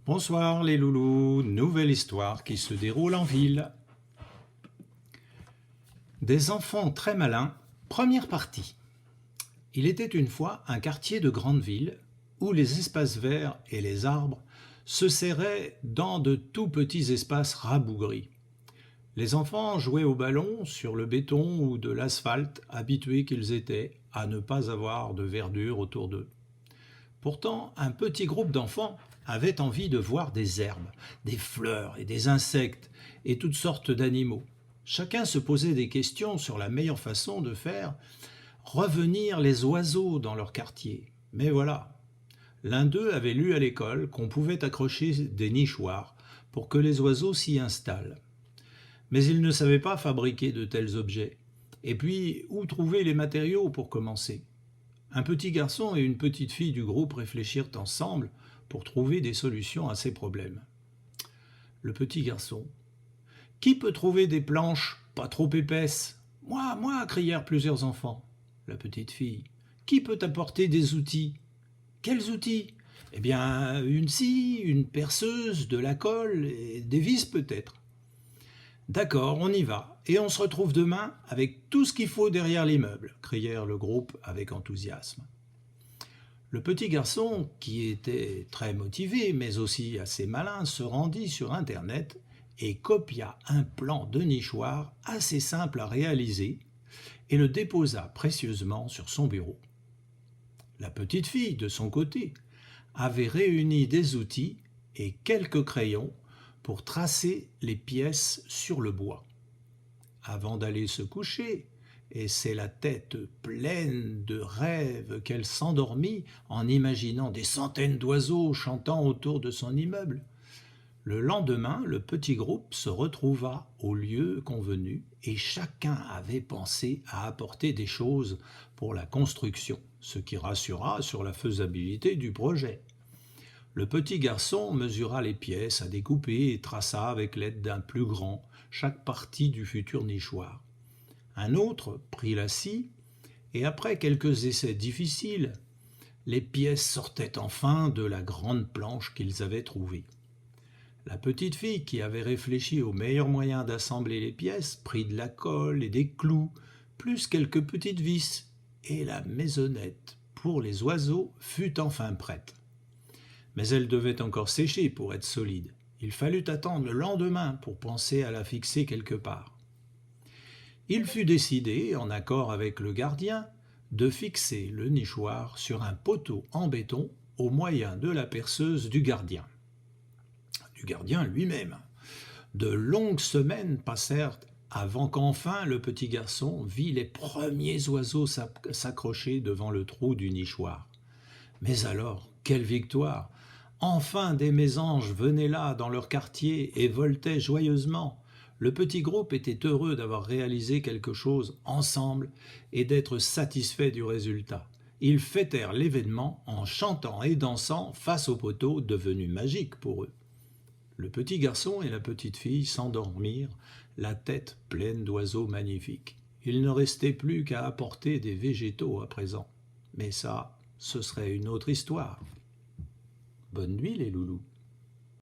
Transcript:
Bonsoir les loulous, nouvelle histoire qui se déroule en ville. Des enfants très malins, première partie. Il était une fois un quartier de grande ville où les espaces verts et les arbres se serraient dans de tout petits espaces rabougris. Les enfants jouaient au ballon sur le béton ou de l'asphalte, habitués qu'ils étaient à ne pas avoir de verdure autour d'eux. Pourtant, un petit groupe d'enfants avait envie de voir des herbes, des fleurs et des insectes et toutes sortes d'animaux. Chacun se posait des questions sur la meilleure façon de faire revenir les oiseaux dans leur quartier. Mais voilà, l'un d'eux avait lu à l'école qu'on pouvait accrocher des nichoirs pour que les oiseaux s'y installent. Mais il ne savait pas fabriquer de tels objets. Et puis, où trouver les matériaux pour commencer ? Un petit garçon et une petite fille du groupe réfléchirent ensemble pour trouver des solutions à ces problèmes. Le petit garçon. « Qui peut trouver des planches pas trop épaisses ?»« Moi !» crièrent plusieurs enfants. La petite fille. « Qui peut apporter des outils ?»« Quels outils ?»« Eh bien, une scie, une perceuse, de la colle et des vis peut-être. »« D'accord, on y va, et on se retrouve demain avec tout ce qu'il faut derrière l'immeuble » crièrent le groupe avec enthousiasme. Le petit garçon, qui était très motivé, mais aussi assez malin, se rendit sur Internet et copia un plan de nichoir assez simple à réaliser et le déposa précieusement sur son bureau. La petite fille, de son côté, avait réuni des outils et quelques crayons pour tracer les pièces sur le bois. Avant d'aller se coucher, et c'est la tête pleine de rêves qu'elle s'endormit en imaginant des centaines d'oiseaux chantant autour de son immeuble. Le lendemain, le petit groupe se retrouva au lieu convenu et chacun avait pensé à apporter des choses pour la construction, ce qui rassura sur la faisabilité du projet. Le petit garçon mesura les pièces à découper et traça avec l'aide d'un plus grand chaque partie du futur nichoir. Un autre prit la scie et après quelques essais difficiles, les pièces sortaient enfin de la grande planche qu'ils avaient trouvée. La petite fille, qui avait réfléchi au meilleur moyen d'assembler les pièces, prit de la colle et des clous, plus quelques petites vis, et la maisonnette pour les oiseaux fut enfin prête. Mais elle devait encore sécher pour être solide. Il fallut attendre le lendemain pour penser à la fixer quelque part. Il fut décidé, en accord avec le gardien, de fixer le nichoir sur un poteau en béton au moyen de la perceuse du gardien. Lui-même. De longues semaines passèrent avant qu'enfin le petit garçon vit les premiers oiseaux s'accrocher devant le trou du nichoir. Mais alors, quelle victoire! Enfin des mésanges venaient là dans leur quartier et voletaient joyeusement. Le petit groupe était heureux d'avoir réalisé quelque chose ensemble et d'être satisfait du résultat. Ils fêtèrent l'événement en chantant et dansant face au poteau devenu magique pour eux. Le petit garçon et la petite fille s'endormirent, la tête pleine d'oiseaux magnifiques. Il ne restait plus qu'à apporter des végétaux à présent. Mais ça, ce serait une autre histoire. Bonne nuit les loulous.